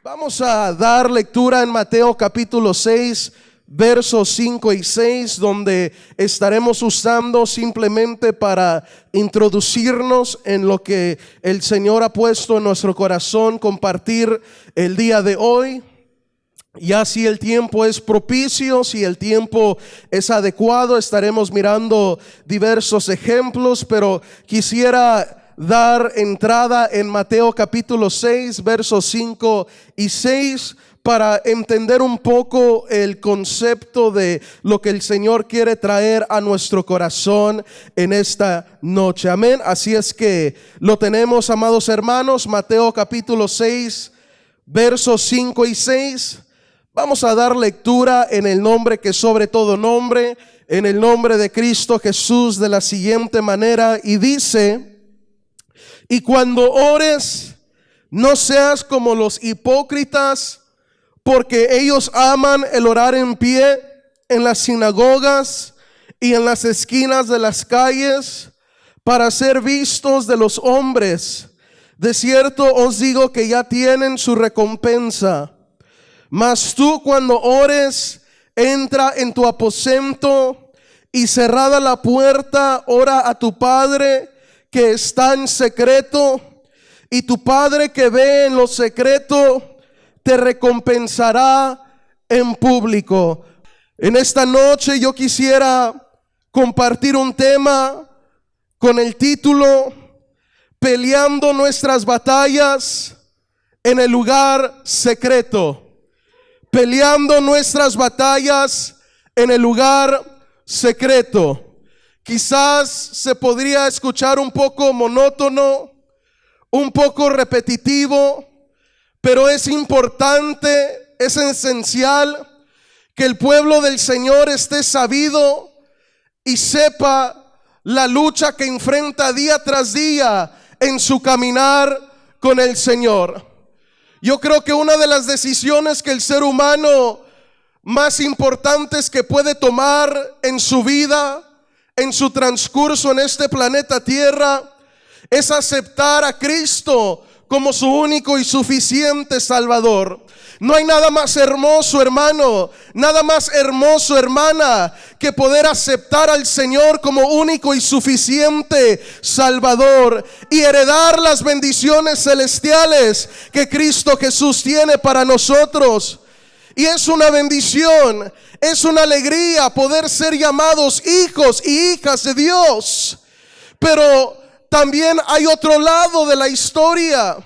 Vamos a dar lectura en Mateo capítulo 6, versos 5 y 6, donde estaremos usando simplemente para introducirnos en lo que el Señor ha puesto en nuestro corazón compartir el día de hoy. Ya si el tiempo es propicio, si el tiempo es adecuado, estaremos mirando diversos ejemplos, pero quisiera dar entrada en Mateo capítulo 6, versos 5 y 6 para entender un poco el concepto de lo que el Señor quiere traer a nuestro corazón en esta noche. Amén. Así es que lo tenemos, amados hermanos, Mateo capítulo 6, versos 5 y 6. Vamos a dar lectura en el nombre que sobre todo nombre, en el nombre de Cristo Jesús, de la siguiente manera, y dice: y cuando ores, no seas como los hipócritas, porque ellos aman el orar en pie en las sinagogas y en las esquinas de las calles, para ser vistos de los hombres. De cierto os digo que ya tienen su recompensa. Mas tú, cuando ores, entra en tu aposento y cerrada la puerta, ora a tu Padre que está en secreto, y tu Padre que ve en lo secreto te recompensará en público. En esta noche yo quisiera compartir un tema con el título: peleando nuestras batallas en el lugar secreto. Peleando nuestras batallas en el lugar secreto. Quizás se podría escuchar un poco monótono, un poco repetitivo, pero es importante, es esencial que el pueblo del Señor esté sabido y sepa la lucha que enfrenta día tras día en su caminar con el Señor. Yo creo que una de las decisiones que el ser humano más importantes que puede tomar en su vida, en su transcurso en este planeta Tierra, es aceptar a Cristo como su único y suficiente Salvador. No hay nada más hermoso, hermano, nada más hermoso, hermana, que poder aceptar al Señor como único y suficiente Salvador y heredar las bendiciones celestiales que Cristo Jesús tiene para nosotros. Y es una bendición, es una alegría poder ser llamados hijos y hijas de Dios. Pero también hay otro lado de la historia,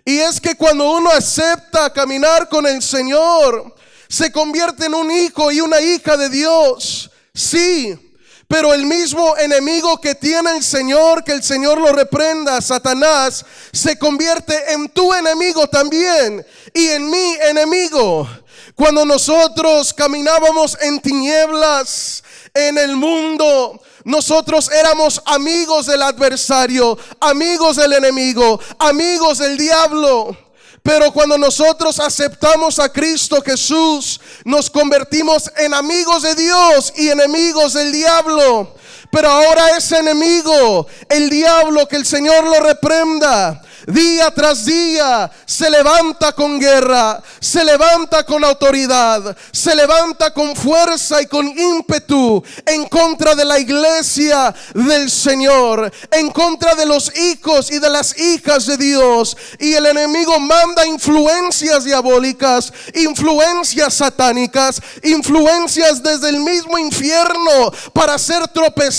y es que cuando uno acepta caminar con el Señor, se convierte en un hijo y una hija de Dios. Sí, pero el mismo enemigo que tiene el Señor, que el Señor lo reprenda, Satanás, se convierte en tu enemigo también y en mi enemigo. Cuando nosotros caminábamos en tinieblas en el mundo, nosotros éramos amigos del adversario, amigos del enemigo, amigos del diablo. Pero cuando nosotros aceptamos a Cristo Jesús, nos convertimos en amigos de Dios y enemigos del diablo. Pero ahora ese enemigo, el diablo, que el Señor lo reprenda, día tras día se levanta con guerra, se levanta con autoridad, se levanta con fuerza y con ímpetu en contra de la iglesia del Señor, en contra de los hijos y de las hijas de Dios. Y el enemigo manda influencias diabólicas, influencias satánicas, influencias desde el mismo infierno para hacer tropezar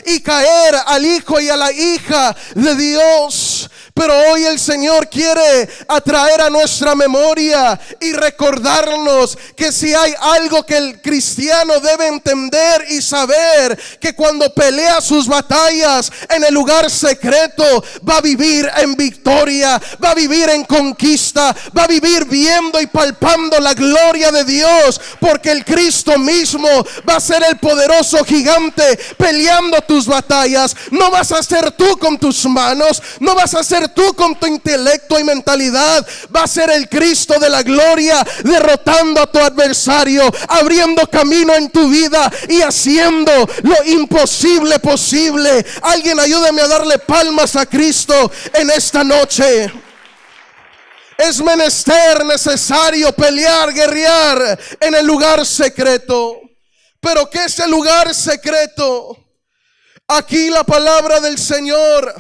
y caer al hijo y a la hija de Dios. Pero hoy el Señor quiere atraer a nuestra memoria y recordarnos que si hay algo que el cristiano debe entender y saber, que cuando pelea sus batallas en el lugar secreto, va a vivir en victoria, va a vivir en conquista, va a vivir viendo y palpando la gloria de Dios, porque el Cristo mismo va a ser el poderoso gigante peleando tus batallas. No vas a ser tú con tus manos, no vas a ser tú con tu intelecto y mentalidad, va a ser el Cristo de la gloria derrotando a tu adversario, abriendo camino en tu vida y haciendo lo imposible posible. Alguien ayúdame a darle palmas a Cristo en esta noche. Es menester, necesario pelear, guerrear en el lugar secreto. Pero ¿qué es el lugar secreto? Aquí la palabra del Señor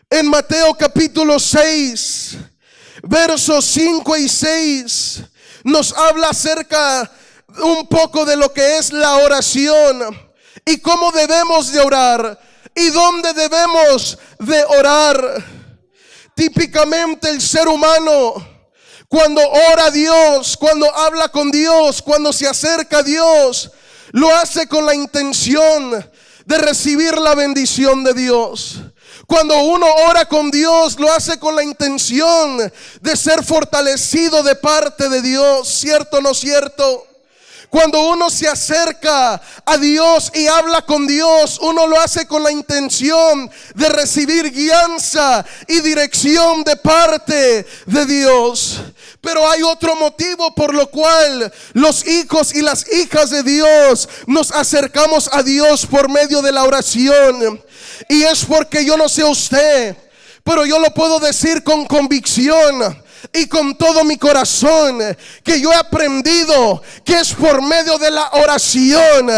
en Mateo capítulo 6, versos 5 y 6 nos habla acerca un poco de lo que es la oración y cómo debemos de orar y dónde debemos de orar. Típicamente el ser humano, cuando ora a Dios, cuando habla con Dios, cuando se acerca a Dios, lo hace con la intención de recibir la bendición de Dios. Cuando uno ora con Dios, lo hace con la intención de ser fortalecido de parte de Dios. ¿Cierto o no cierto? Cuando uno se acerca a Dios y habla con Dios, uno lo hace con la intención de recibir guianza y dirección de parte de Dios. Pero hay otro motivo por lo cual los hijos y las hijas de Dios nos acercamos a Dios por medio de la oración. Y es porque yo no sé usted, pero yo lo puedo decir con convicción y con todo mi corazón, que yo he aprendido que es por medio de la oración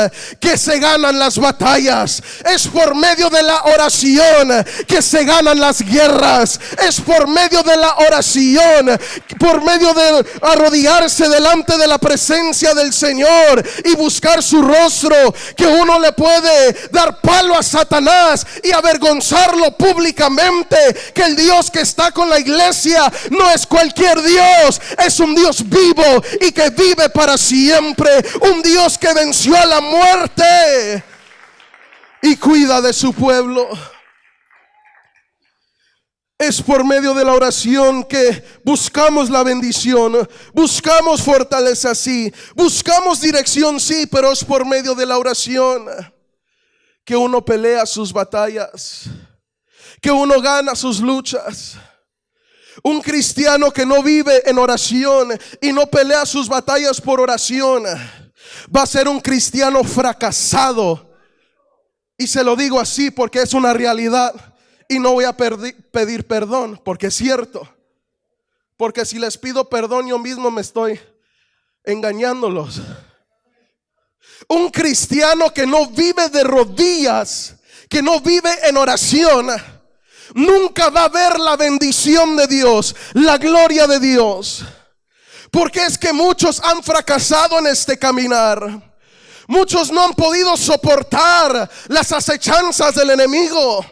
que se ganan las batallas. Es por medio de la oración que se ganan las guerras. Es por medio de la oración, por medio de arrodillarse delante de la presencia del Señor y buscar su rostro, que uno le puede dar palo a Satanás y avergonzarlo públicamente. Que el Dios que está con la iglesia no es cualquier Dios, es un Dios vivo y que vive para siempre, un Dios que venció a la muerte y cuida de su pueblo. Es por medio de la oración que buscamos la bendición, buscamos fortaleza, sí, buscamos dirección, sí, pero es por medio de la oración que uno pelea sus batallas, que uno gana sus luchas. Un cristiano que no vive en oración y no pelea sus batallas por oración va a ser un cristiano fracasado. Y se lo digo así porque es una realidad. Y no voy a pedir perdón porque es cierto. Porque si les pido perdón yo mismo me estoy engañándolos. Un cristiano que no vive de rodillas, que no vive en oración, nunca va a ver la bendición de Dios, la gloria de Dios. Porque es que muchos han fracasado en este caminar. Muchos no han podido soportar las acechanzas del enemigo.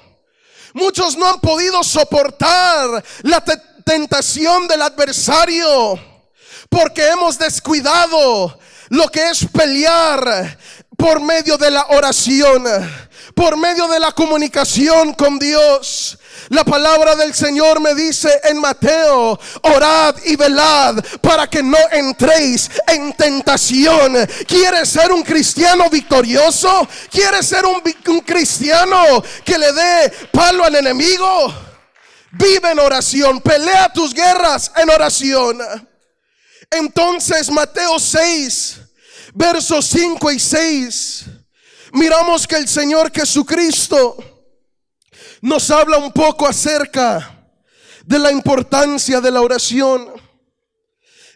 Muchos no han podido soportar la tentación del adversario. Porque hemos descuidado lo que es pelear por medio de la oración, por medio de la comunicación con Dios. La palabra del Señor me dice en Mateo: orad y velad para que no entréis en tentación. ¿Quieres ser un cristiano victorioso? ¿Quieres ser un cristiano que le dé palo al enemigo? Vive en oración, pelea tus guerras en oración. Entonces Mateo 6, versos 5 y 6, miramos que el Señor Jesucristo nos habla un poco acerca de la importancia de la oración.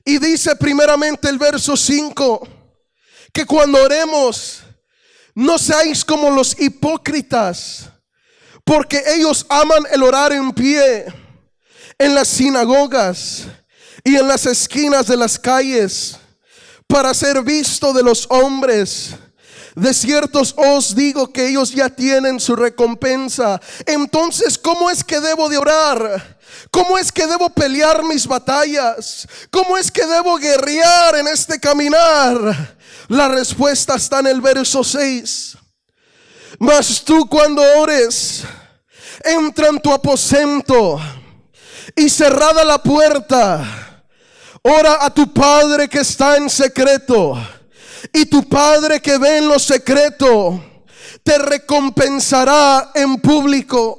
Y dice primeramente el verso 5, que cuando oremos no seáis como los hipócritas, porque ellos aman el orar en pie en las sinagogas y en las esquinas de las calles, para ser visto de los hombres. De cierto os digo que ellos ya tienen su recompensa. Entonces, ¿cómo es que debo de orar? ¿Cómo es que debo pelear mis batallas? ¿Cómo es que debo guerrear en este caminar? La respuesta está en el verso 6. Mas tú cuando ores, entra en tu aposento y cerrada la puerta, ora a tu Padre que está en secreto, y tu Padre que ve en lo secreto te recompensará en público.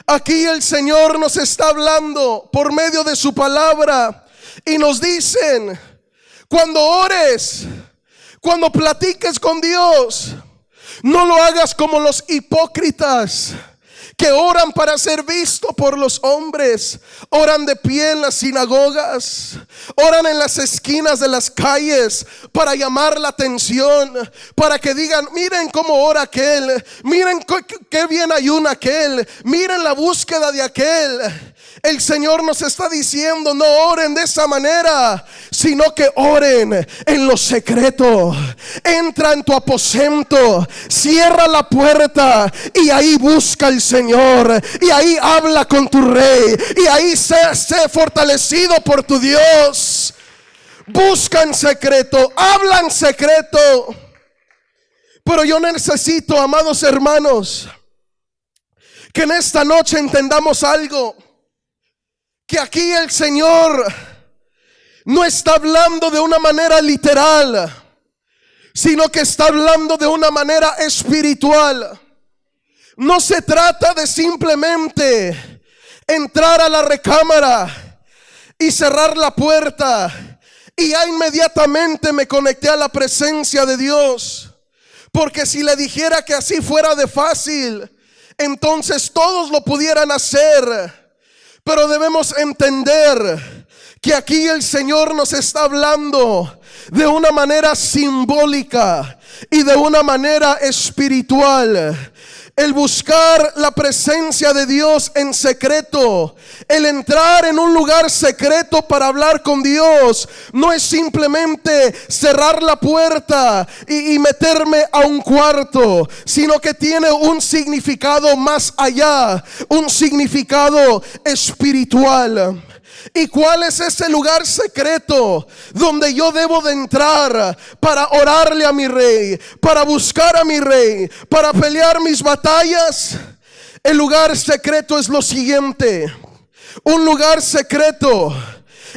Aquí el Señor nos está hablando por medio de su palabra y nos dicen: cuando ores, cuando platiques con Dios, no lo hagas como los hipócritas que oran para ser visto por los hombres, oran de pie en las sinagogas, oran en las esquinas de las calles para llamar la atención, para que digan: miren cómo ora aquel, miren qué bien ayuna aquel, miren la búsqueda de aquel. El Señor nos está diciendo: no oren de esa manera, sino que oren en lo secreto. Entra en tu aposento, cierra la puerta y ahí busca al Señor, y ahí habla con tu Rey, y ahí sé fortalecido por tu Dios. Busca en secreto, habla en secreto. Pero yo necesito, amados hermanos, que en esta noche entendamos algo. Que aquí el Señor no está hablando de una manera literal, sino que está hablando de una manera espiritual. No se trata de simplemente entrar a la recámara y cerrar la puerta y ya inmediatamente me conecté a la presencia de Dios. Porque si le dijera que así fuera de fácil, entonces todos lo pudieran hacer. Pero debemos entender que aquí el Señor nos está hablando de una manera simbólica y de una manera espiritual. El buscar la presencia de Dios en secreto, el entrar en un lugar secreto para hablar con Dios, no es simplemente cerrar la puerta y meterme a un cuarto, sino que tiene un significado más allá, un significado espiritual. ¿Y cuál es ese lugar secreto donde yo debo de entrar para orarle a mi Rey, para buscar a mi Rey, para pelear mis batallas? El lugar secreto es lo siguiente: un lugar secreto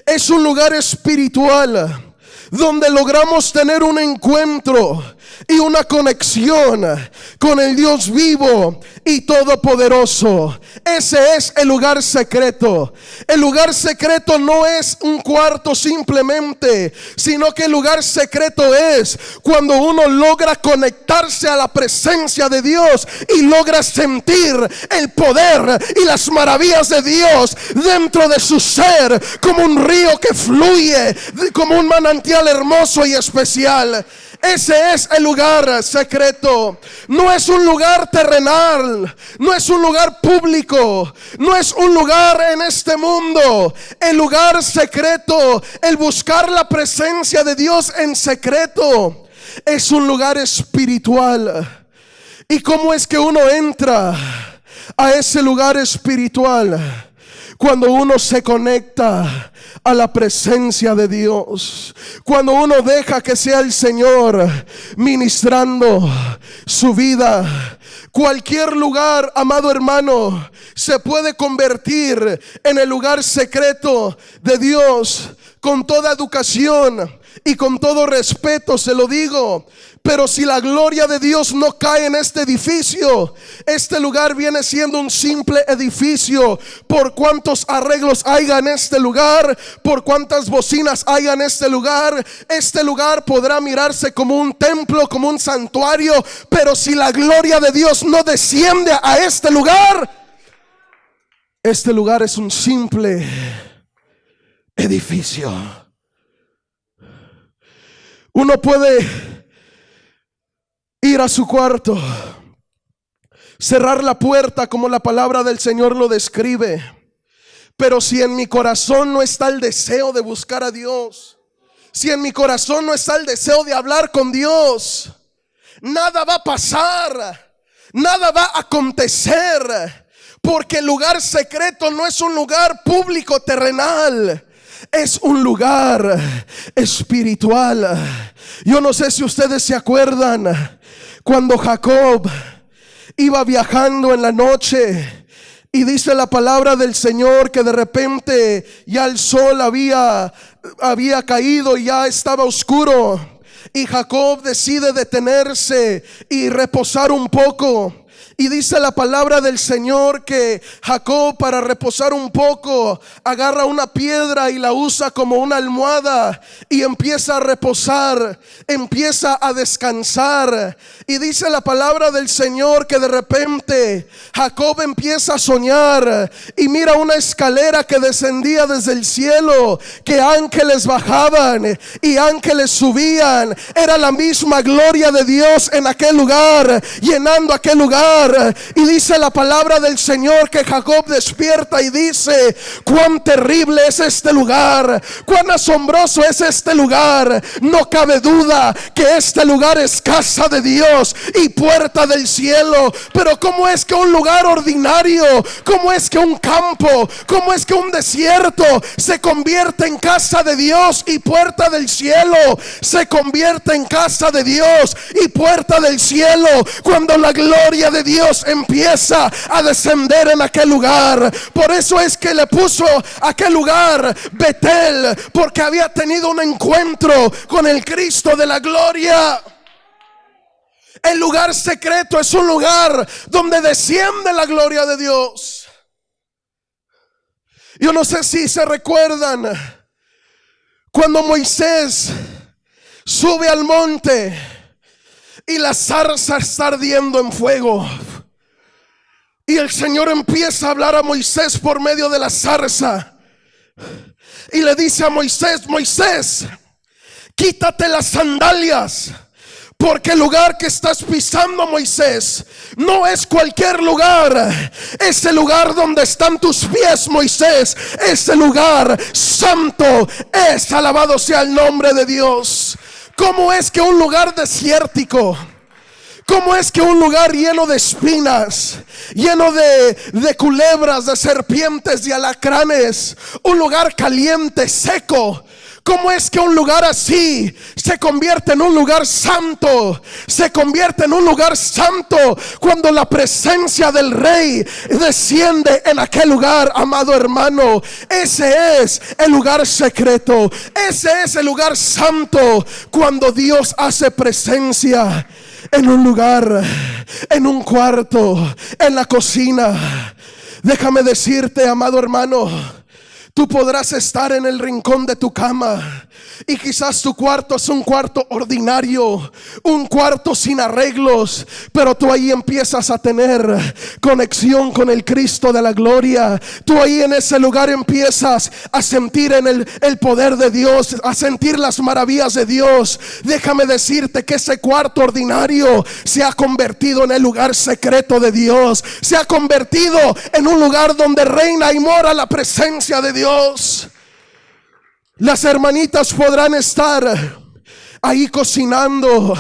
es un lugar espiritual donde logramos tener un encuentro y una conexión con el Dios vivo y todopoderoso. Ese es el lugar secreto. El lugar secreto no es un cuarto simplemente, sino que el lugar secreto es cuando uno logra conectarse a la presencia de Dios y logra sentir el poder y las maravillas de Dios dentro de su ser, como un río que fluye, como un manantial hermoso y especial. Ese es el lugar secreto. No es un lugar terrenal, no es un lugar público, no es un lugar en este mundo. El lugar secreto, el buscar la presencia de Dios en secreto, es un lugar espiritual. ¿Y cómo es que uno entra a ese lugar espiritual? Cuando uno se conecta a la presencia de Dios, cuando uno deja que sea el Señor ministrando su vida. Cualquier lugar, amado hermano, se puede convertir en el lugar secreto de Dios. Con toda educación y con todo respeto se lo digo, pero si la gloria de Dios no cae en este edificio, este lugar viene siendo un simple edificio. Por cuántos arreglos haya en este lugar, por cuántas bocinas haya en este lugar podrá mirarse como un templo, como un santuario, pero si la gloria de Dios no desciende a este lugar es un simple edificio. Uno puede ir a su cuarto, cerrar la puerta como la palabra del Señor lo describe, pero si en mi corazón no está el deseo de buscar a Dios, si en mi corazón no está el deseo de hablar con Dios, nada va a pasar, nada va a acontecer, porque el lugar secreto no es un lugar público terrenal, es un lugar espiritual. Yo no sé si ustedes se acuerdan cuando Jacob iba viajando en la noche y dice la palabra del Señor que de repente ya el sol había caído y ya estaba oscuro, y Jacob decide detenerse y reposar un poco. Y dice la palabra del Señor que Jacob, para reposar un poco, agarra una piedra y la usa como una almohada y empieza a reposar, empieza a descansar. Y dice la palabra del Señor que de repente Jacob empieza a soñar y mira una escalera que descendía desde el cielo, que ángeles bajaban y ángeles subían. Era la misma gloria de Dios en aquel lugar, llenando aquel lugar. Y dice la palabra del Señor que Jacob despierta y dice: cuán terrible es este lugar, cuán asombroso es este lugar. No cabe duda que este lugar es casa de Dios y puerta del cielo. Pero ¿cómo es que un lugar ordinario, cómo es que un campo, cómo es que un desierto se convierte en casa de Dios y puerta del cielo? Se convierte en casa de Dios y puerta del cielo cuando la gloria de Dios empieza a descender en aquel lugar. Por eso es que le puso aquel lugar Betel, porque había tenido un encuentro con el Cristo de la gloria. El lugar secreto es un lugar donde desciende la gloria de Dios. Yo no sé si se recuerdan cuando Moisés sube al monte y la zarza está ardiendo en fuego. Y el Señor empieza a hablar a Moisés por medio de la zarza. Y le dice a Moisés: Moisés, quítate las sandalias, porque el lugar que estás pisando, Moisés, no es cualquier lugar. Ese lugar donde están tus pies, Moisés, ese lugar santo es. Alabado sea el nombre de Dios. ¿Cómo es que un lugar desértico, cómo es que un lugar lleno de espinas, lleno de culebras, de serpientes, de alacranes, un lugar caliente, seco, cómo es que un lugar así se convierte en un lugar santo? Se convierte en un lugar santo cuando la presencia del Rey desciende en aquel lugar, amado hermano. Ese es el lugar secreto, ese es el lugar santo, cuando Dios hace presencia en un lugar, en un cuarto, en la cocina. Déjame decirte, amado hermano, tú podrás estar en el rincón de tu cama y quizás tu cuarto es un cuarto ordinario, un cuarto sin arreglos, pero tú ahí empiezas a tener conexión con el Cristo de la gloria. Tú ahí en ese lugar empiezas a sentir en el poder de Dios, a sentir las maravillas de Dios. Déjame decirte que ese cuarto ordinario se ha convertido en el lugar secreto de Dios. Se ha convertido en un lugar donde reina y mora la presencia de Dios. Las hermanitas podrán estar ahí cocinando,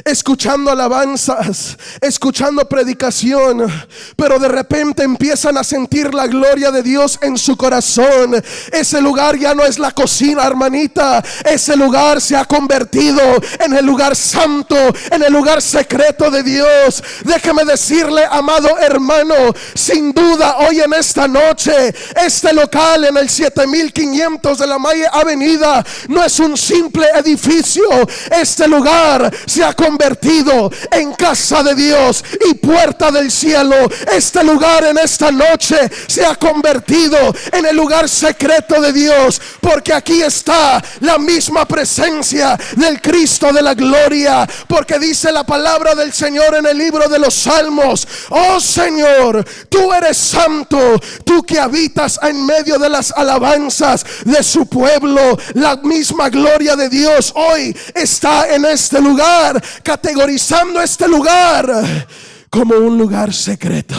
escuchando alabanzas, escuchando predicación, pero de repente empiezan a sentir la gloria de Dios en su corazón. Ese lugar ya no es la cocina, hermanita. Ese lugar se ha convertido en el lugar santo, en el lugar secreto de Dios. Déjeme decirle, amado hermano, sin duda hoy en esta noche, este local en el 7500 de la Maya Avenida no es un simple edificio. Este lugar se ha convertido en casa de Dios y puerta del cielo. Este lugar en esta noche se ha convertido en el lugar secreto de Dios, porque aquí está la misma presencia del Cristo de la gloria. Porque dice la palabra del Señor en el libro de los Salmos: oh Señor, tú eres santo, tú que habitas en medio de las alabanzas de su pueblo. La misma gloria de Dios hoy está en este lugar, categorizando este lugar como un lugar secreto,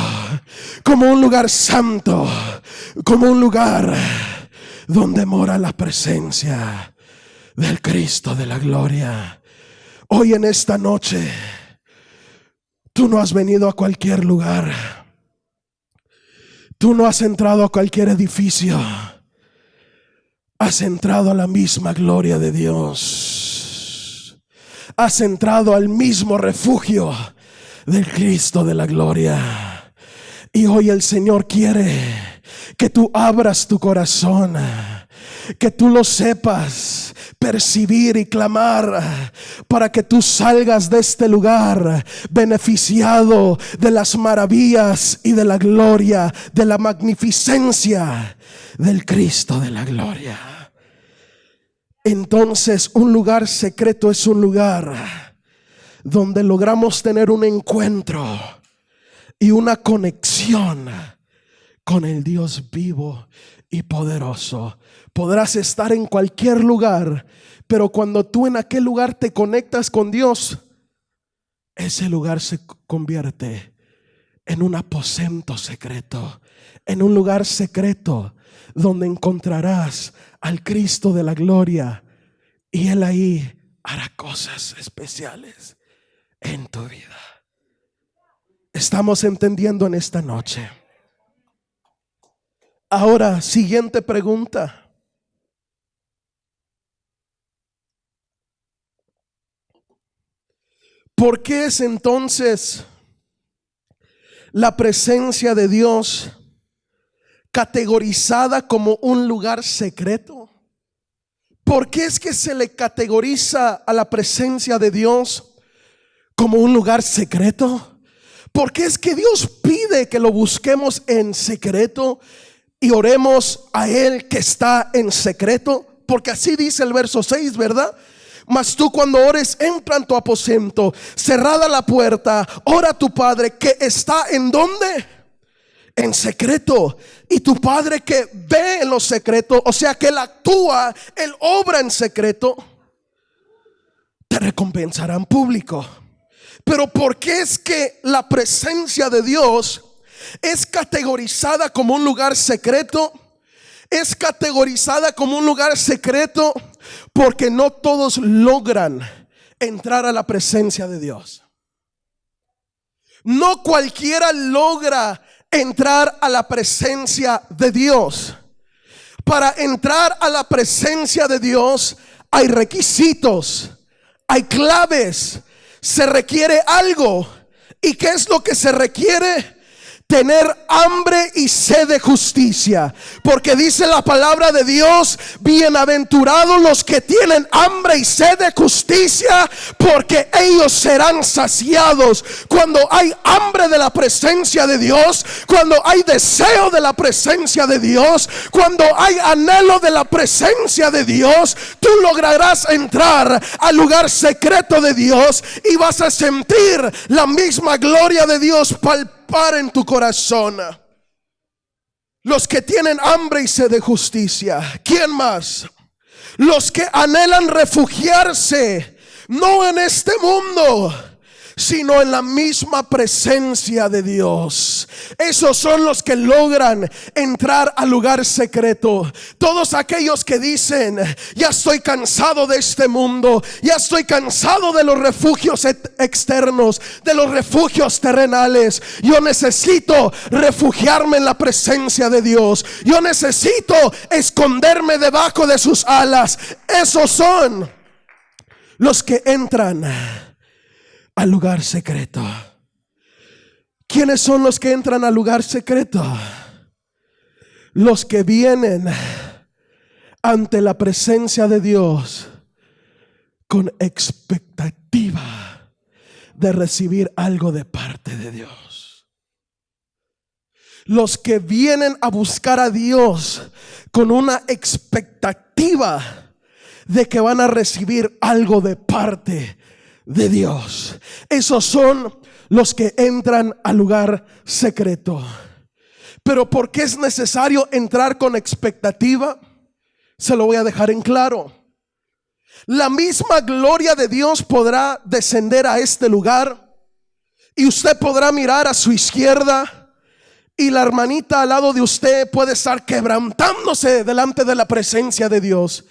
como un lugar santo, como un lugar donde mora la presencia del Cristo de la gloria. Hoy en esta noche, tú no has venido a cualquier lugar, tú no has entrado a cualquier edificio, has entrado a la misma gloria de Dios. Has entrado al mismo refugio del Cristo de la gloria. Y hoy el Señor quiere que tú abras tu corazón que tú lo sepas percibir y clamar para que tú salgas de este lugar beneficiado de las maravillas y de la gloria, de la magnificencia del Cristo de la gloria. Entonces, un lugar secreto es un lugar donde logramos tener un encuentro y una conexión con el Dios vivo y poderoso. Podrás estar en cualquier lugar, pero cuando tú en aquel lugar te conectas con Dios, ese lugar se convierte en un aposento secreto, en un lugar secreto donde encontrarás al Cristo de la gloria, y Él ahí hará cosas especiales en tu vida. Estamos entendiendo en esta noche. Ahora, siguiente pregunta. ¿Por qué es entonces la presencia de Dios categorizada como un lugar secreto? ¿Por qué es que se le categoriza a la presencia de Dios como un lugar secreto? ¿Por qué es que Dios pide que lo busquemos en secreto y oremos a Él que está en secreto? Porque así dice el verso 6, ¿verdad? Mas tú cuando ores, entra en tu aposento, cerrada la puerta, ora a tu Padre que está ¿en dónde? En secreto. Y tu Padre que ve en lo secreto, o sea que Él actúa, Él obra en secreto, te recompensará en público. Pero ¿por qué es que la presencia de Dios es categorizada como un lugar secreto? Es categorizada como un lugar secreto porque no todos logran entrar a la presencia de Dios. No cualquiera logra entrar a la presencia de Dios. Para entrar a la presencia de Dios hay requisitos, hay claves, se requiere algo. ¿Y qué es lo que se requiere? Tener hambre y sed de justicia, porque dice la palabra de Dios: bienaventurados los que tienen hambre y sed de justicia, porque ellos serán saciados. Cuando hay hambre de la presencia de Dios, cuando hay deseo de la presencia de Dios, cuando hay anhelo de la presencia de Dios, tú lograrás entrar al lugar secreto de Dios y vas a sentir la misma gloria de Dios palpar en tu corazón. Los que tienen hambre y sed de justicia. ¿Quién más? Los que anhelan refugiarse no en este mundo, sino en la misma presencia de Dios. Esos son los que logran entrar al lugar secreto. Todos aquellos que dicen: ya estoy cansado de este mundo, ya estoy cansado de los refugios externos, de los refugios terrenales. Yo necesito refugiarme en la presencia de Dios. Yo necesito esconderme debajo de sus alas. Esos son los que entran al lugar secreto. ¿Quiénes son los que entran al lugar secreto? Los que vienen ante la presencia de Dios con expectativa de recibir algo de parte de Dios. Los que vienen a buscar a Dios con una expectativa de que van a recibir algo de parte de Dios. Esos son los que entran al lugar secreto. Pero ¿por qué es necesario entrar con expectativa? Se lo voy a dejar en claro. La misma gloria de Dios podrá descender a este lugar y usted podrá mirar a su izquierda y la hermanita al lado de usted puede estar quebrantándose delante de la presencia de Dios.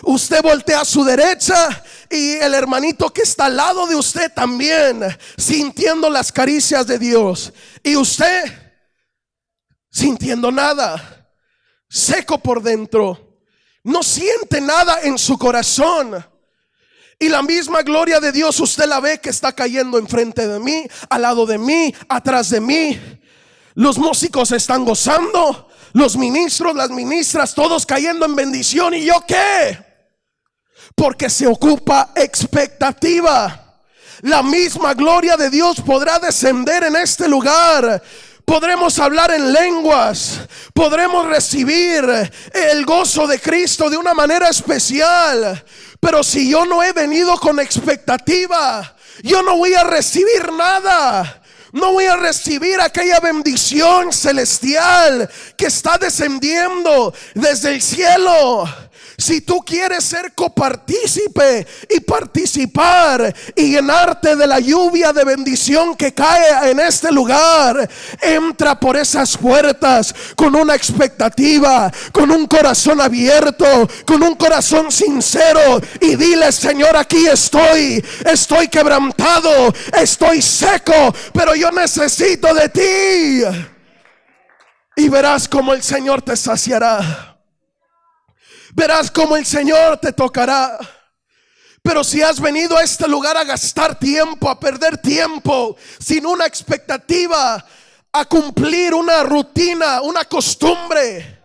Usted voltea a su derecha y el hermanito que está al lado de usted también sintiendo las caricias de Dios, y usted sintiendo nada, seco por dentro, no siente nada en su corazón. Y la misma gloria de Dios usted la ve que está cayendo enfrente de mí, al lado de mí, atrás de mí. Los músicos están gozando, los ministros, las ministras, todos cayendo en bendición. ¿Y yo qué? Porque se ocupa expectativa. La misma gloria de Dios podrá descender en este lugar. Podremos hablar en lenguas, podremos recibir el gozo de Cristo de una manera especial. Pero si yo no he venido con expectativa, yo no voy a recibir nada. No voy a recibir aquella bendición celestial que está descendiendo desde el cielo. Si tú quieres ser copartícipe y participar y llenarte de la lluvia de bendición que cae en este lugar, entra por esas puertas con una expectativa, con un corazón abierto, con un corazón sincero, y dile: Señor, aquí estoy quebrantado, estoy seco, pero yo necesito de ti. Y verás cómo el Señor te saciará. Verás cómo el Señor te tocará. Pero si has venido a este lugar a gastar tiempo, a perder tiempo, sin una expectativa, a cumplir una rutina, una costumbre,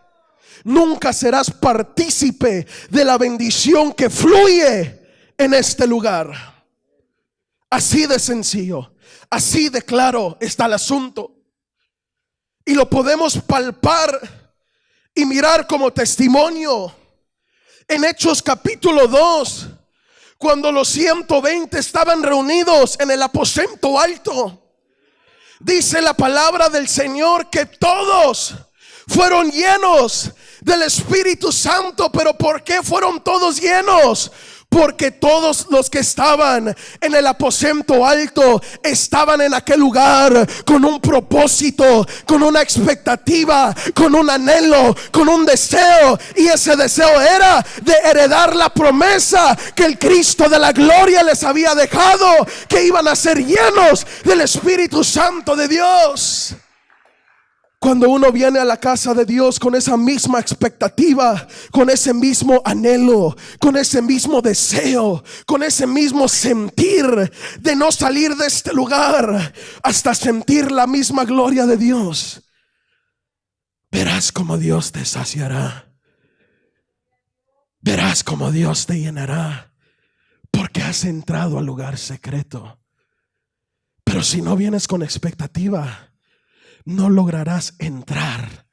nunca serás partícipe de la bendición que fluye en este lugar. Así de sencillo, así de claro está el asunto. Y lo podemos palpar y mirar como testimonio en Hechos capítulo 2, cuando los 120 estaban reunidos en el aposento alto. Dice la palabra del Señor que todos fueron llenos del Espíritu Santo. ¿Pero por qué fueron todos llenos? Porque todos los que estaban en el aposento alto estaban en aquel lugar con un propósito, con una expectativa, con un anhelo, con un deseo. Y ese deseo era de heredar la promesa que el Cristo de la gloria les había dejado, que iban a ser llenos del Espíritu Santo de Dios. Cuando uno viene a la casa de Dios con esa misma expectativa, con ese mismo anhelo, con ese mismo deseo, con ese mismo sentir de no salir de este lugar hasta sentir la misma gloria de Dios, verás cómo Dios te saciará. Verás cómo Dios te llenará, porque has entrado al lugar secreto. Pero si no vienes con expectativa, no lograrás entrar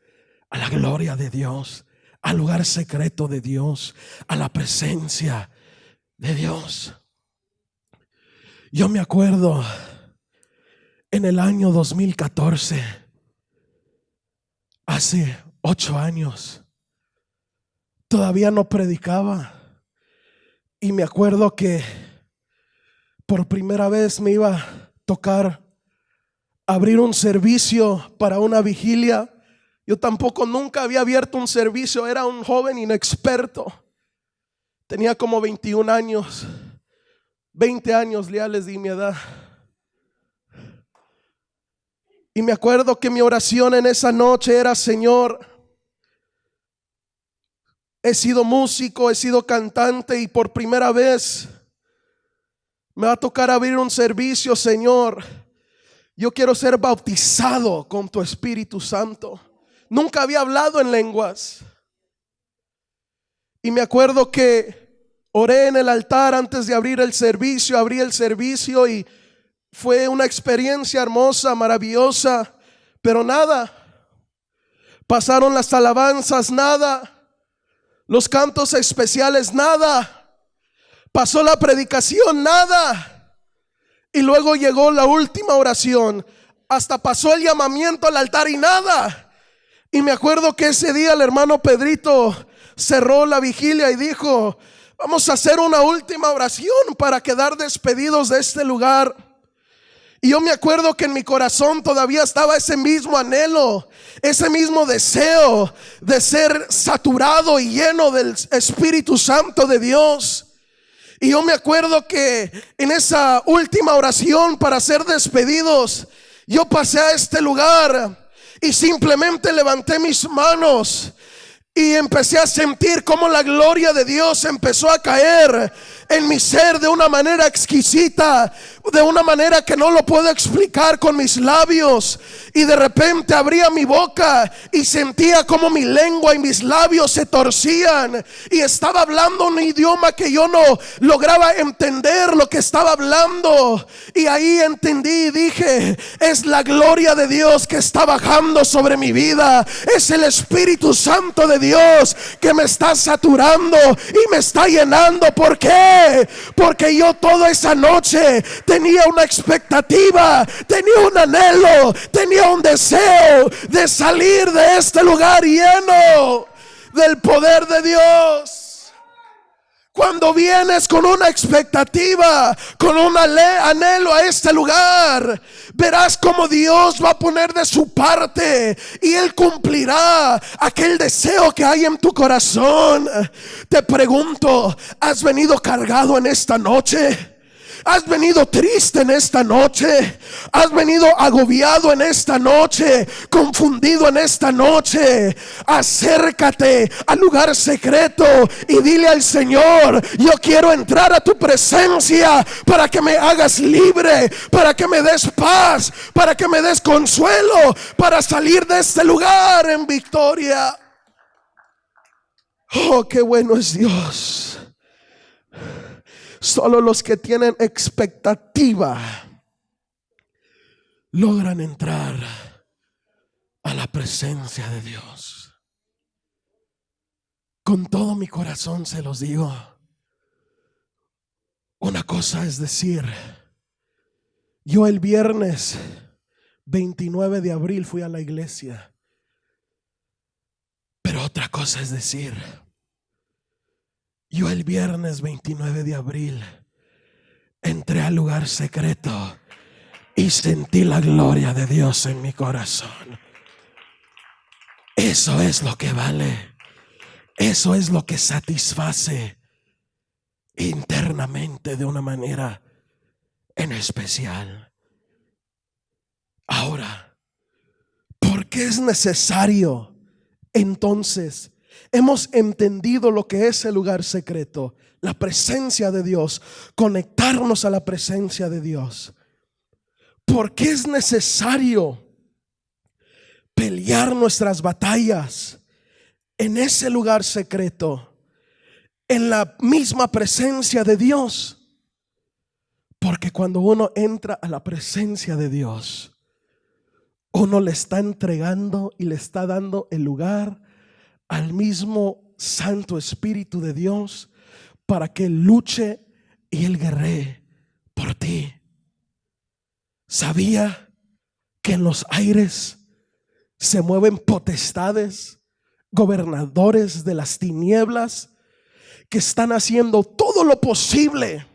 a la gloria de Dios, al lugar secreto de Dios, a la presencia de Dios. Yo me acuerdo en el año 2014, hace 8 años, todavía no predicaba, y me acuerdo que por primera vez me iba a tocar abrir un servicio para una vigilia. Yo tampoco nunca había abierto un servicio, era un joven inexperto. Tenía como 21 años, 20 años, ya les di mi edad. Y me acuerdo que mi oración en esa noche era: Señor, he sido músico, he sido cantante, y por primera vez me va a tocar abrir un servicio. Señor, yo quiero ser bautizado con tu Espíritu Santo. Nunca había hablado en lenguas. Y me acuerdo que oré en el altar antes de abrir el servicio. Abrí el servicio y fue una experiencia hermosa, maravillosa. Pero nada. Pasaron las alabanzas, nada. Los cantos especiales, nada. Pasó la predicación, nada. Y luego llegó la última oración. Hasta pasó el llamamiento al altar y nada. Y me acuerdo que ese día el hermano Pedrito cerró la vigilia y dijo: vamos a hacer una última oración para quedar despedidos de este lugar. Y yo me acuerdo que en mi corazón todavía estaba ese mismo anhelo, ese mismo deseo de ser saturado y lleno del Espíritu Santo de Dios. Y yo me acuerdo que en esa última oración para ser despedidos, yo pasé a este lugar y simplemente levanté mis manos Y empecé a sentir cómo la gloria de Dios empezó a caer en mi ser de una manera exquisita, de una manera que no lo puedo explicar con mis labios. Y de repente abría mi boca y sentía como mi lengua y mis labios se torcían, y estaba hablando un idioma que yo no lograba entender lo que estaba hablando. Y ahí entendí y dije: es la gloria de Dios que está bajando sobre mi vida. Es el Espíritu Santo de Dios que me está saturando y me está llenando. ¿Por qué? Porque yo toda esa noche tenía una expectativa, tenía un anhelo, tenía un deseo de salir de este lugar lleno del poder de Dios. Cuando vienes con una expectativa, con un anhelo a este lugar, verás como Dios va a poner de su parte y Él cumplirá aquel deseo que hay en tu corazón. Te pregunto, ¿has venido cargado en esta noche? ¿Has venido triste en esta noche? ¿Has venido agobiado en esta noche? ¿Confundido en esta noche? Acércate al lugar secreto y dile al Señor: yo quiero entrar a tu presencia para que me hagas libre, para que me des paz, para que me des consuelo, para salir de este lugar en victoria. Oh, qué bueno es Dios. Solo los que tienen expectativa logran entrar a la presencia de Dios. Con todo mi corazón se los digo. Una cosa es decir: yo el viernes 29 de abril fui a la iglesia. Pero otra cosa es decir: yo el viernes 29 de abril entré al lugar secreto y sentí la gloria de Dios en mi corazón. Eso es lo que vale. Eso es lo que satisface internamente de una manera en especial. Ahora, ¿por qué es necesario entonces? Hemos entendido lo que es el lugar secreto, la presencia de Dios, conectarnos a la presencia de Dios. ¿Por qué es necesario pelear nuestras batallas en ese lugar secreto, en la misma presencia de Dios? Porque cuando uno entra a la presencia de Dios, uno le está entregando y le está dando el lugar al mismo Santo Espíritu de Dios para que Él luche y Él guerree por ti. ¿Sabía que en los aires se mueven potestades, gobernadores de las tinieblas, que están haciendo todo lo posible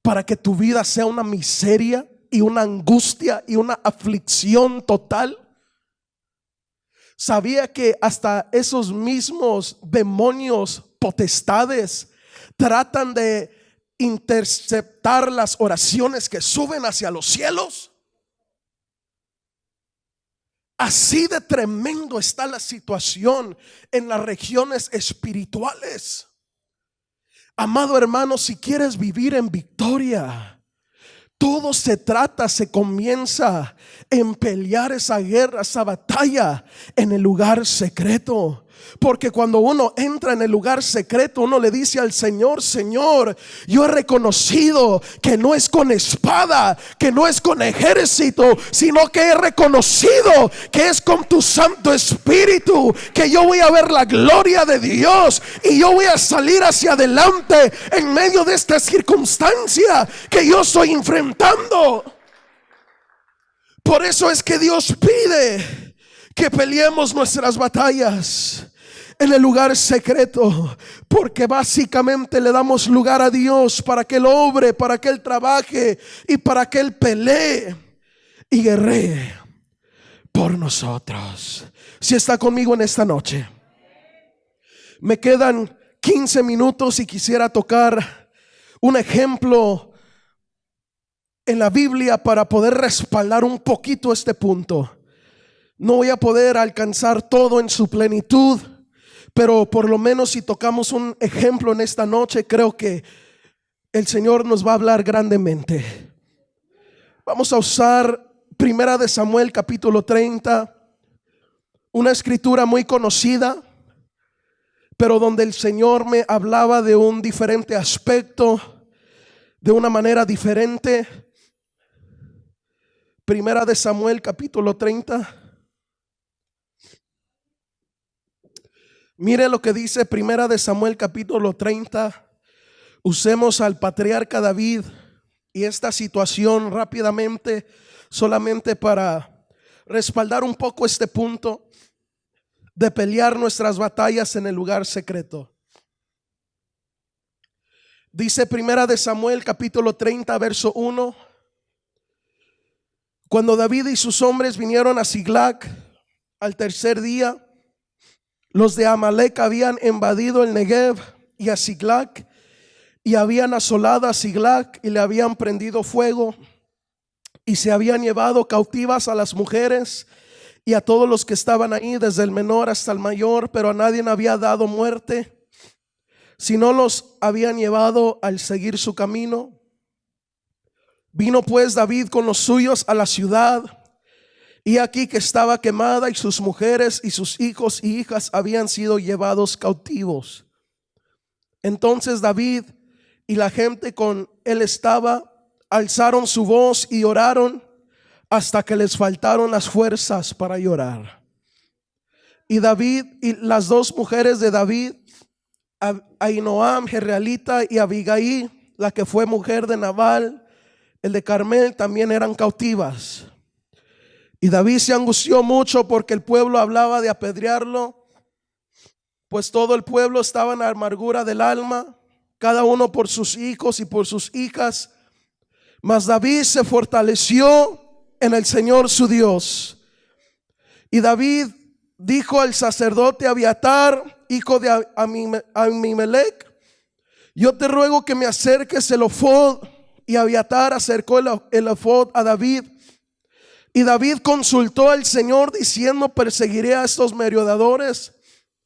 para que tu vida sea una miseria y una angustia y una aflicción total? ¿Sabía que hasta esos mismos demonios, potestades, tratan de interceptar las oraciones que suben hacia los cielos? Así de tremendo está la situación en las regiones espirituales. Amado hermano, si quieres vivir en victoria, todo se comienza en pelear esa guerra, esa batalla en el lugar secreto. Porque cuando uno entra en el lugar secreto, uno le dice al Señor: Señor, yo he reconocido que no es con espada, que no es con ejército, sino que he reconocido que es con tu Santo Espíritu que yo voy a ver la gloria de Dios y yo voy a salir hacia adelante en medio de esta circunstancia que yo estoy enfrentando. Por eso es que Dios pide que peleemos nuestras batallas en el lugar secreto, porque básicamente le damos lugar a Dios para que Él obre, para que Él trabaje y para que Él pelee y guerree por nosotros. Si está conmigo en esta noche, me quedan 15 minutos y quisiera tocar un ejemplo en la Biblia para poder respaldar un poquito este punto. No voy a poder alcanzar todo en su plenitud, pero por lo menos si tocamos un ejemplo en esta noche, creo que el Señor nos va a hablar grandemente. Vamos a usar Primera de Samuel capítulo 30, una escritura muy conocida, pero donde el Señor me hablaba de un diferente aspecto, de una manera diferente. Primera de Samuel capítulo 30. Mire lo que dice Primera de Samuel capítulo 30. Usemos al patriarca David y esta situación rápidamente, solamente para respaldar un poco este punto de pelear nuestras batallas en el lugar secreto. Dice Primera de Samuel capítulo 30 verso 1: Cuando David y sus hombres vinieron a Siglag al tercer día, los de Amalec habían invadido el Negev y a Siglag, y habían asolado a Siglag y le habían prendido fuego, y se habían llevado cautivas a las mujeres y a todos los que estaban ahí, desde el menor hasta el mayor, pero a nadie había dado muerte, sino los habían llevado al seguir su camino. Vino pues David con los suyos a la ciudad, y aquí que estaba quemada, y sus mujeres y sus hijos y hijas habían sido llevados cautivos. Entonces David y la gente con él estaba, alzaron su voz y oraron hasta que les faltaron las fuerzas para llorar. Y David y las dos mujeres de David, Ahinoam Jezreelita y Abigail, la que fue mujer de Nabal el de Carmel, también eran cautivas. Y David se angustió mucho porque el pueblo hablaba de apedrearlo, pues todo el pueblo estaba en la amargura del alma, cada uno por sus hijos y por sus hijas. Mas David se fortaleció en el Señor su Dios. Y David dijo al sacerdote Abiatar, hijo de Ahimelech: yo te ruego que me acerques el ephod. Y Abiatar acercó el ephod a David. Y David consultó al Señor diciendo: perseguiré a estos merodeadores,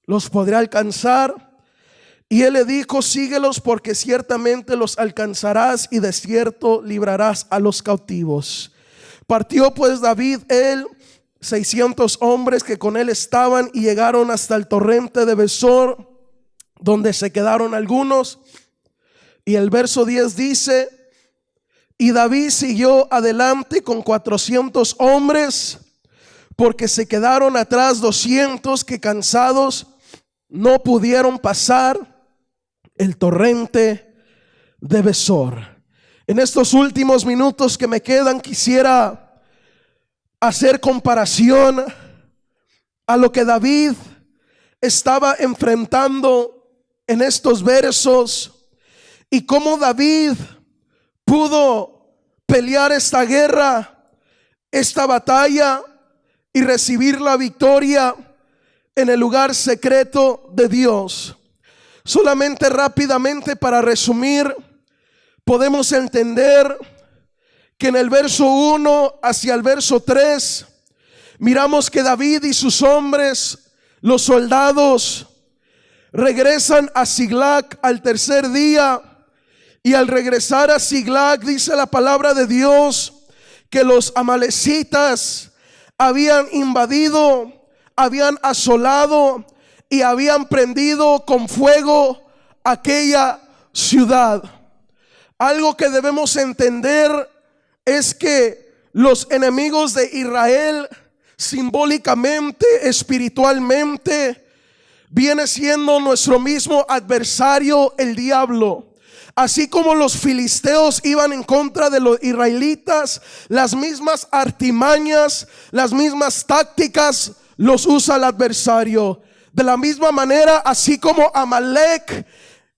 ¿los podré alcanzar? Y él le dijo: síguelos, porque ciertamente los alcanzarás, y de cierto librarás a los cautivos. Partió pues David, 600 hombres que con él estaban, y llegaron hasta el torrente de Besor, donde se quedaron algunos. Y el verso 10 dice: y David siguió adelante con 400 hombres, porque se quedaron atrás 200 que, cansados, no pudieron pasar el torrente de Besor. En estos últimos minutos que me quedan, quisiera hacer comparación a lo que David estaba enfrentando en estos versos, y cómo David pudo pelear esta guerra, esta batalla, y recibir la victoria en el lugar secreto de Dios. Solamente rápidamente para resumir, podemos entender que en el verso 1 hacia el verso 3 miramos que David y sus hombres, los soldados, regresan a Siglag al tercer día. Y al regresar a Siglag, dice la palabra de Dios que los amalecitas habían invadido, habían asolado y habían prendido con fuego aquella ciudad. Algo que debemos entender es que los enemigos de Israel, simbólicamente, espiritualmente, viene siendo nuestro mismo adversario, el diablo. Así como los filisteos iban en contra de los israelitas, las mismas artimañas, las mismas tácticas los usa el adversario. De la misma manera, así como Amalek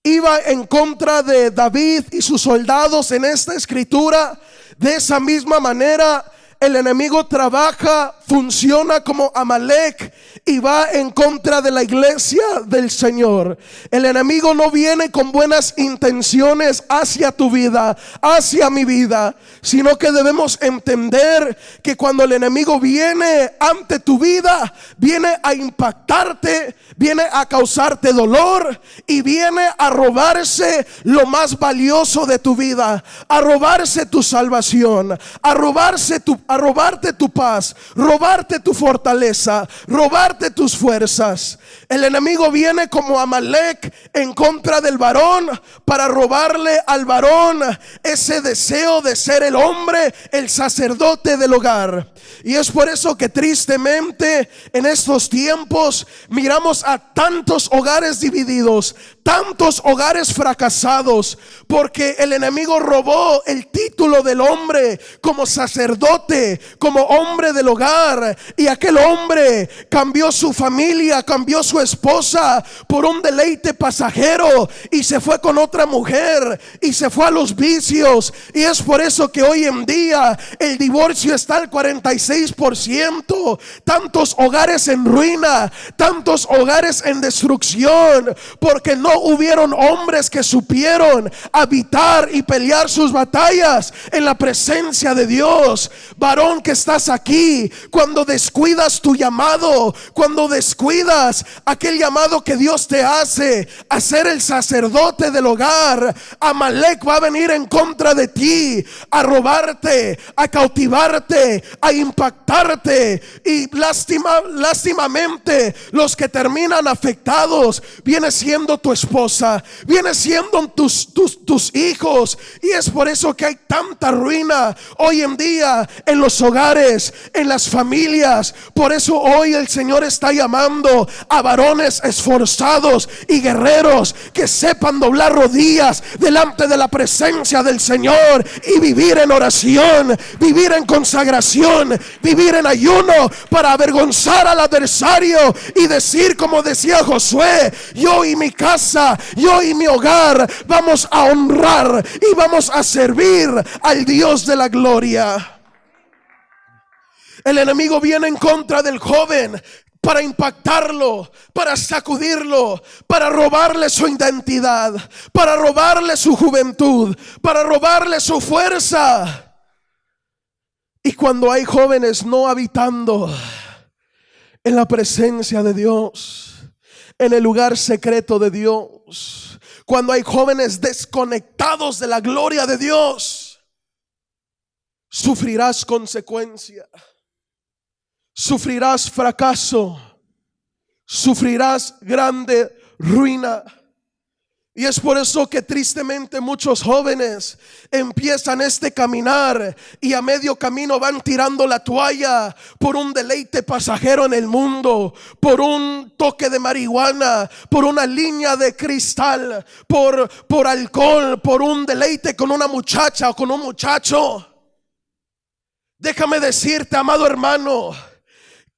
iba en contra de David y sus soldados en esta escritura, de esa misma manera el enemigo trabaja, funciona como Amalek y va en contra de la iglesia del Señor. El enemigo no viene con buenas intenciones hacia tu vida, hacia mi vida, sino que debemos entender que cuando el enemigo viene ante tu vida, viene a impactarte, viene a causarte dolor y viene a robarse lo más valioso de tu vida, a robarse tu salvación, a robarte tu paz, robarte tu fortaleza, robarte tus fuerzas. El enemigo viene como Amalek en contra del varón para robarle al varón ese deseo de ser el hombre, el sacerdote del hogar. Y es por eso que tristemente en estos tiempos miramos a tantos hogares divididos, tantos hogares fracasados, porque el enemigo robó el título del hombre como sacerdote, como hombre del hogar, y aquel hombre cambió su familia, cambió su esposa por un deleite pasajero y se fue con otra mujer y se fue a los vicios. Y es por eso que hoy en día el divorcio está al 46%, tantos hogares en ruina, tantos hogares en destrucción, porque no hubieron hombres que supieron habitar y pelear sus batallas en la presencia de Dios. Varón que estás aquí, cuando descuidas tu llamado, cuando descuidas aquel llamado que Dios te hace a ser el sacerdote del hogar, Amalek va a venir en contra de ti, a robarte, a cautivarte, a impactarte. Y lástimamente los que terminan afectados viene siendo tu esposa, viene siendo tus hijos. Y es por eso que hay tanta ruina hoy en día en los hogares, en las familias. Por eso hoy el Señor está llamando a varones esforzados y guerreros que sepan doblar rodillas delante de la presencia del Señor y vivir en oración, vivir en consagración, vivir en ayuno para avergonzar al adversario y decir, como decía Josué: yo y mi casa, yo y mi hogar vamos a honrar y vamos a servir al Dios de la gloria. El enemigo viene en contra del joven para impactarlo, para sacudirlo, para robarle su identidad, para robarle su juventud, para robarle su fuerza. Y cuando hay jóvenes no habitando en la presencia de Dios, en el lugar secreto de Dios, cuando hay jóvenes desconectados de la gloria de Dios, sufrirás consecuencia, sufrirás fracaso, sufrirás grande ruina. Y es por eso que tristemente muchos jóvenes empiezan este caminar y a medio camino van tirando la toalla por un deleite pasajero en el mundo, por un toque de marihuana, por una línea de cristal, por alcohol, por un deleite con una muchacha o con un muchacho. Déjame decirte, amado hermano,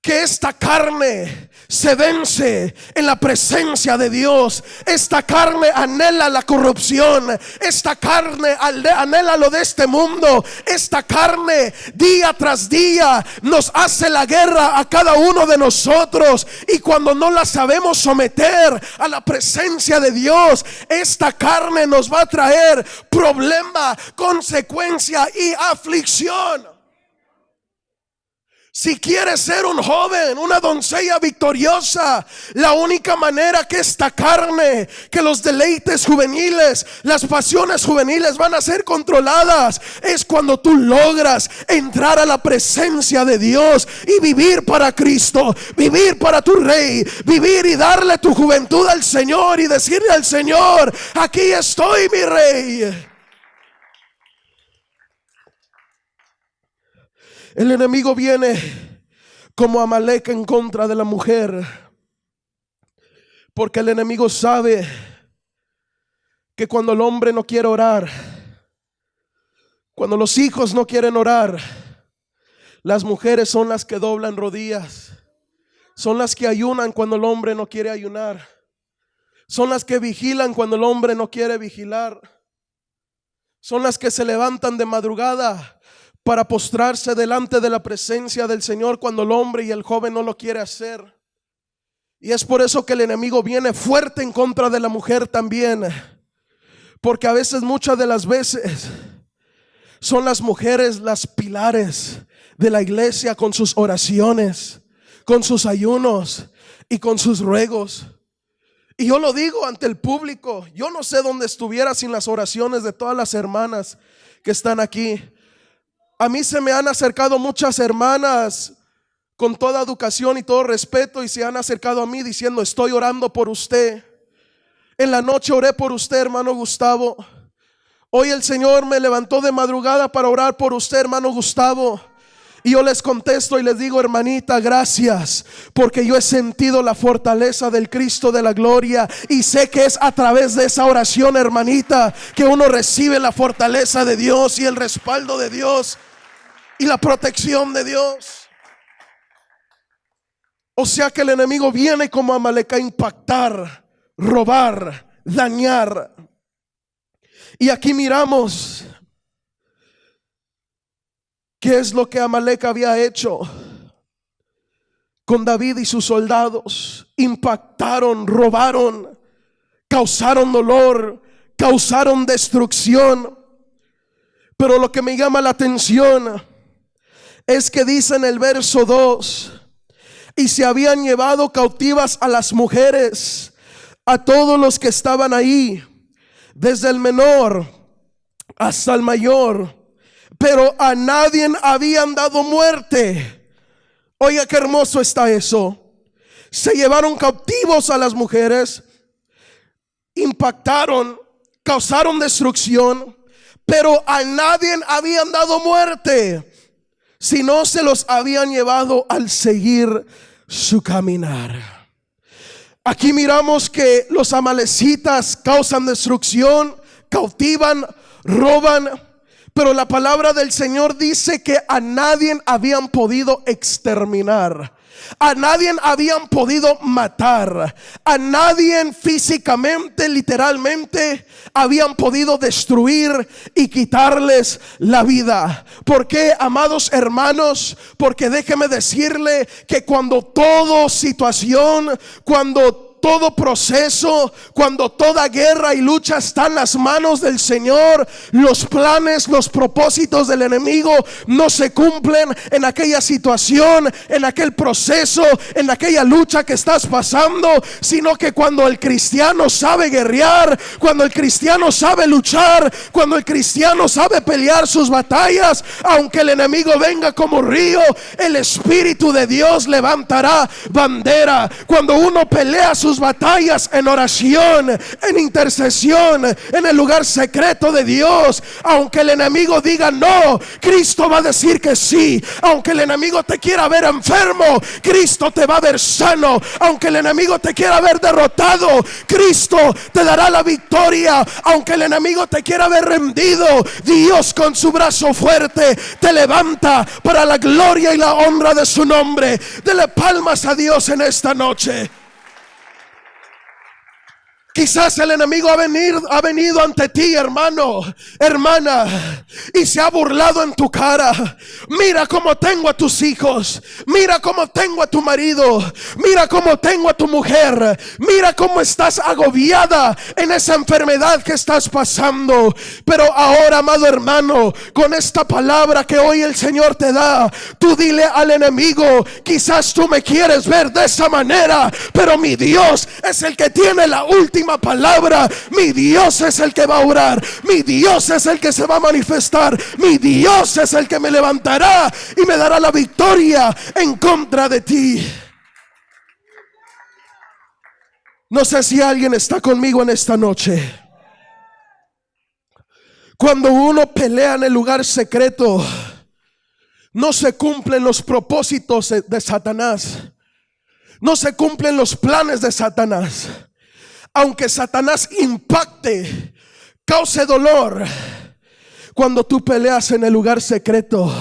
que esta carne se vence en la presencia de Dios. Esta carne anhela la corrupción, esta carne anhela lo de este mundo. Esta carne día tras día nos hace la guerra a cada uno de nosotros, y cuando no la sabemos someter a la presencia de Dios, esta carne nos va a traer problema, consecuencia y aflicción. Si quieres ser un joven, una doncella victoriosa, la única manera que esta carne, que los deleites juveniles, las pasiones juveniles van a ser controladas, es cuando tú logras entrar a la presencia de Dios y vivir para Cristo, vivir para tu Rey, vivir y darle tu juventud al Señor y decirle al Señor: aquí estoy, mi Rey. El enemigo viene como Amalek en contra de la mujer, porque el enemigo sabe que cuando el hombre no quiere orar, cuando los hijos no quieren orar, las mujeres son las que doblan rodillas, son las que ayunan cuando el hombre no quiere ayunar, son las que vigilan cuando el hombre no quiere vigilar, son las que se levantan de madrugada para postrarse delante de la presencia del Señor cuando el hombre y el joven no lo quiere hacer. Y es por eso que el enemigo viene fuerte en contra de la mujer también, porque a veces, muchas de las veces, son las mujeres las pilares de la iglesia, con sus oraciones, con sus ayunos y con sus ruegos. Y yo lo digo ante el público, yo no sé dónde estuviera sin las oraciones de todas las hermanas que están aquí. A mí se me han acercado muchas hermanas con toda educación y todo respeto, y se han acercado a mí diciendo: estoy orando por usted. En la noche oré por usted, hermano Gustavo. Hoy el Señor me levantó de madrugada para orar por usted, hermano Gustavo. Y yo les contesto y les digo: hermanita, gracias, porque yo he sentido la fortaleza del Cristo de la gloria, y sé que es a través de esa oración, hermanita, que uno recibe la fortaleza de Dios y el respaldo de Dios y la protección de Dios. O sea que el enemigo viene como Amalek a impactar, robar, dañar. Y aquí miramos qué es lo que Amalek había hecho con David y sus soldados. Impactaron, robaron, causaron dolor, causaron destrucción. Pero lo que me llama la atención es que dice en el verso 2: y se habían llevado cautivas a las mujeres, a todos los que estaban ahí, desde el menor hasta el mayor, pero a nadie habían dado muerte. Oiga, qué hermoso está eso. Se llevaron cautivos a las mujeres, impactaron, causaron destrucción, pero a nadie habían dado muerte, sino se los habían llevado al seguir su caminar. Aquí miramos que los amalecitas causan destrucción, cautivan, roban, pero la palabra del Señor dice que a nadie habían podido exterminar, a nadie habían podido matar, a nadie físicamente, literalmente, habían podido destruir y quitarles la vida. ¿Por qué, amados hermanos? Porque déjeme decirle que cuando toda situación, cuando todo proceso, cuando toda guerra y lucha está en las manos del Señor, los planes, los propósitos del enemigo no se cumplen en aquella situación, en aquel proceso, en aquella lucha que estás pasando, sino que cuando el cristiano sabe guerrear, cuando el cristiano sabe luchar, cuando el cristiano sabe pelear sus batallas, aunque el enemigo venga como río, el Espíritu de Dios levantará bandera. Cuando uno pelea sus batallas en oración, en intercesión, en el lugar secreto de Dios, aunque el enemigo diga no, Cristo va a decir que sí. Aunque el enemigo te quiera ver enfermo, Cristo te va a ver sano. Aunque el enemigo te quiera ver derrotado, Cristo te dará la victoria. Aunque el enemigo te quiera ver rendido, Dios con su brazo fuerte te levanta para la gloria y la honra de su nombre. Dele palmas a Dios en esta noche. Quizás el enemigo ha venido ante ti, hermano, hermana, y se ha burlado en tu cara. Mira cómo tengo a tus hijos, mira cómo tengo a tu marido, mira cómo tengo a tu mujer, mira cómo estás agobiada en esa enfermedad que estás pasando. Pero ahora, amado hermano, con esta palabra que hoy el Señor te da, tú dile al enemigo: quizás tú me quieres ver de esa manera, pero mi Dios es el que tiene la última palabra. Mi Dios es el que va a orar, mi Dios es el que se va a manifestar, mi Dios es el que me levantará y me dará la victoria en contra de ti. No sé si alguien está conmigo en esta noche. Cuando uno pelea en el lugar secreto, no se cumplen los propósitos de Satanás, no se cumplen los planes de Satanás. Aunque Satanás impacte, cause dolor, cuando tú peleas en el lugar secreto,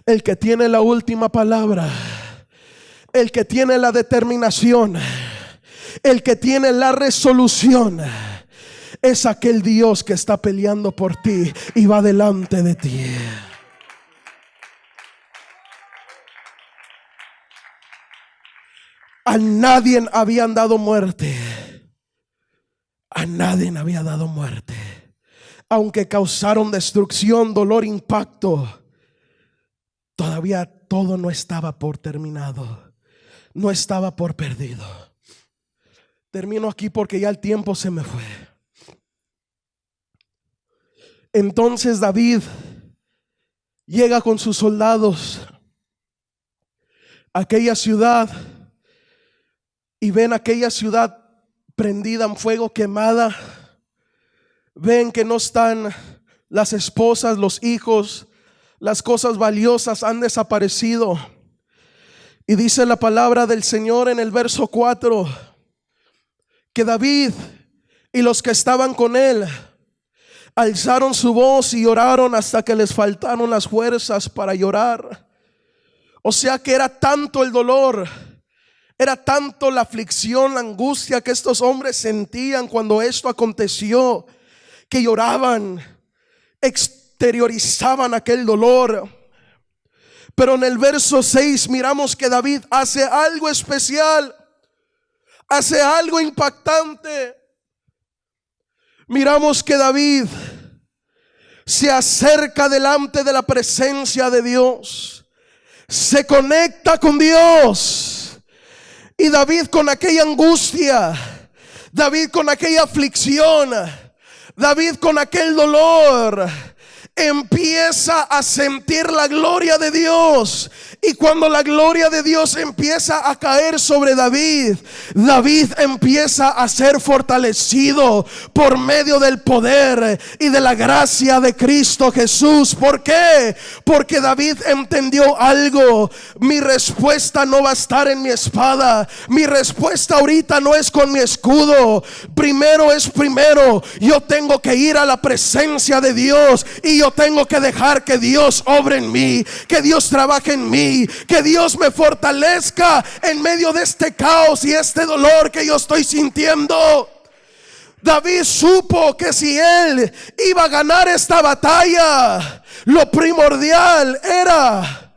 el que tiene la última palabra, el que tiene la determinación, el que tiene la resolución, es aquel Dios que está peleando por ti y va delante de ti. A nadie habían dado muerte. A nadie había dado muerte. Aunque causaron destrucción, dolor, impacto, todavía todo no estaba por terminado. No estaba por perdido. Termino aquí porque ya el tiempo se me fue. Entonces David llega con sus soldados a aquella ciudad y ven aquella ciudad prendida en fuego, quemada. Ven que no están las esposas, los hijos, las cosas valiosas han desaparecido. Y dice la palabra del Señor en el verso 4 que David y los que estaban con él alzaron su voz y lloraron hasta que les faltaron las fuerzas para llorar. O sea que era tanto el dolor, era tanto la aflicción, la angustia que estos hombres sentían cuando esto aconteció, que lloraban, exteriorizaban aquel dolor. Pero en el verso 6 miramos que David hace algo especial, hace algo impactante. Miramos que David se acerca delante de la presencia de Dios, se conecta con Dios. Y David con aquella angustia, David con aquella aflicción, David con aquel dolor, empieza a sentir la gloria de Dios. Y cuando la gloria de Dios empieza a caer sobre David, David empieza a ser fortalecido por medio del poder y de la gracia de Cristo Jesús. ¿Por qué? Porque David entendió algo. Mi respuesta no va a estar en mi espada. Mi respuesta ahorita no es con mi escudo. Primero es primero. Yo tengo que ir a la presencia de Dios y yo tengo que dejar que Dios obre en mí, que Dios trabaje en mí, que Dios me fortalezca en medio de este caos y este dolor que yo estoy sintiendo. David supo que si él iba a ganar esta batalla, lo primordial era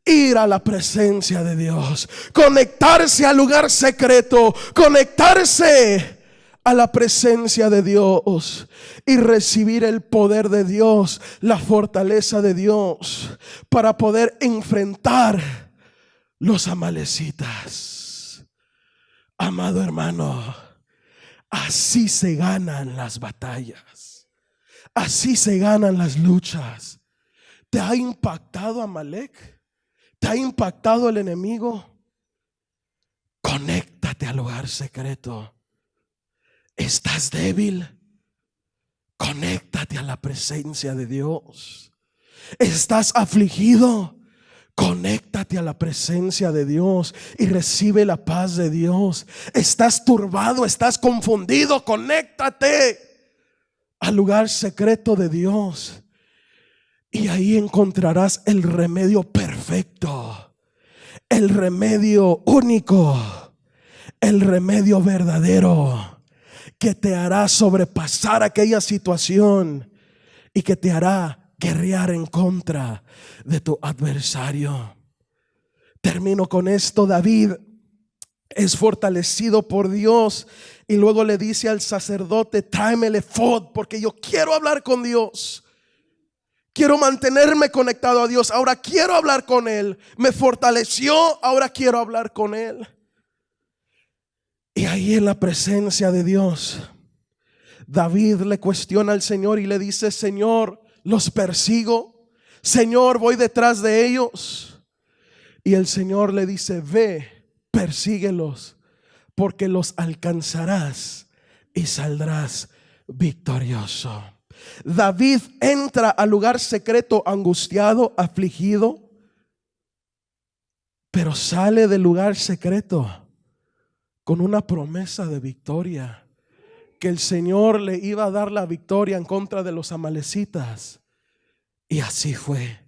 ir a la presencia de Dios, conectarse al lugar secreto, conectarse a la presencia de Dios y recibir el poder de Dios, la fortaleza de Dios para poder enfrentar los amalecitas. Amado hermano, así se ganan las batallas, así se ganan las luchas. ¿Te ha impactado Amalek? ¿Te ha impactado el enemigo? Conéctate al lugar secreto. ¿Estás débil? Conéctate a la presencia de Dios. ¿Estás afligido? Conéctate a la presencia de Dios y recibe la paz de Dios. ¿Estás turbado? ¿Estás confundido? Conéctate al lugar secreto de Dios y ahí encontrarás el remedio perfecto, el remedio único, el remedio verdadero, que te hará sobrepasar aquella situación y que te hará guerrear en contra de tu adversario. Termino con esto. David es fortalecido por Dios y luego le dice al sacerdote: tráeme el efod, porque yo quiero hablar con Dios. Quiero mantenerme conectado a Dios. Ahora quiero hablar con Él. Me fortaleció, ahora quiero hablar con Él. Y ahí en la presencia de Dios, David le cuestiona al Señor y le dice: Señor, los persigo. Señor, voy detrás de ellos. Y el Señor le dice: ve, persíguelos, porque los alcanzarás y saldrás victorioso. David entra al lugar secreto angustiado, afligido, pero sale del lugar secreto con una promesa de victoria, que el Señor le iba a dar la victoria en contra de los amalecitas. Y así fue.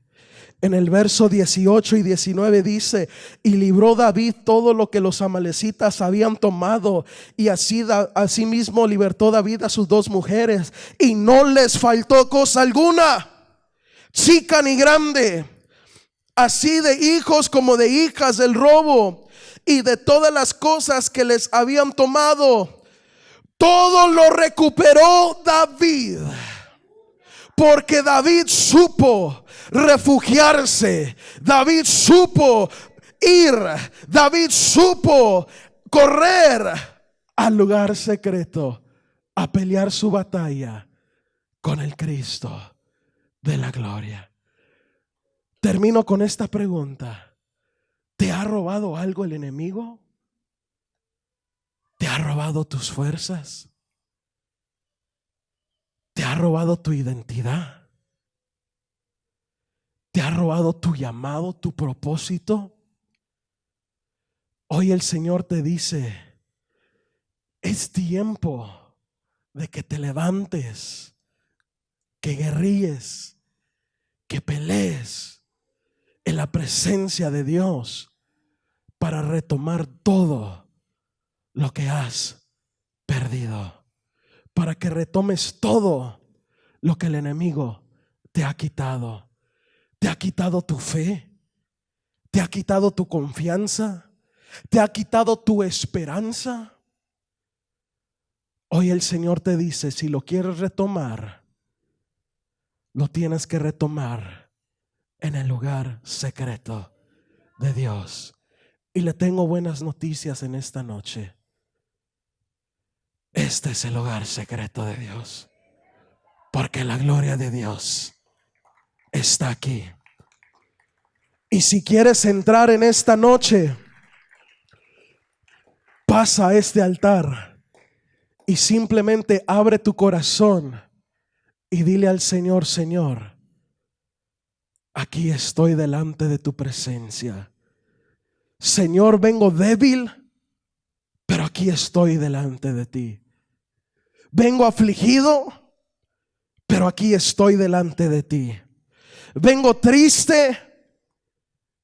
En el verso 18 y 19 dice: y libró David todo lo que los amalecitas habían tomado, y asimismo libertó David a sus 2 mujeres, y no les faltó cosa alguna, chica ni grande, así de hijos como de hijas del robo. y de todas las cosas que les habían tomado, todo lo recuperó David. Porque David supo refugiarse, David supo ir, David supo correr al lugar secreto a pelear su batalla con el Cristo de la gloria. Termino con esta pregunta: ¿te ha robado algo el enemigo? ¿Te ha robado tus fuerzas? ¿Te ha robado tu identidad? ¿Te ha robado tu llamado, tu propósito? Hoy el Señor te dice: es tiempo de que te levantes, que guerríes, que pelees en la presencia de Dios para retomar todo lo que has perdido. Para que retomes todo lo que el enemigo te ha quitado. Te ha quitado tu fe, te ha quitado tu confianza, te ha quitado tu esperanza. Hoy el Señor te dice: si lo quieres retomar, lo tienes que retomar en el lugar secreto de Dios. Y le tengo buenas noticias en esta noche. Este es el lugar secreto de Dios, porque la gloria de Dios está aquí. Y si quieres entrar en esta noche, pasa a este altar y simplemente abre tu corazón y dile al Señor: Señor, aquí estoy delante de tu presencia. Señor, vengo débil, pero aquí estoy delante de ti. Vengo afligido, pero aquí estoy delante de ti. Vengo triste,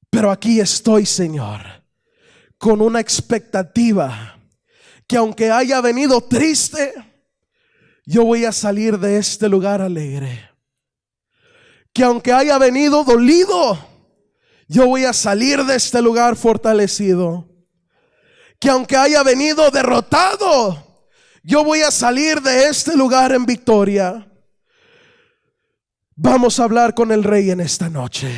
pero aquí estoy, Señor, con una expectativa que aunque haya venido triste, yo voy a salir de este lugar alegre. Que aunque haya venido dolido, yo voy a salir de este lugar fortalecido. Que aunque haya venido derrotado, yo voy a salir de este lugar en victoria. Vamos a hablar con el Rey en esta noche.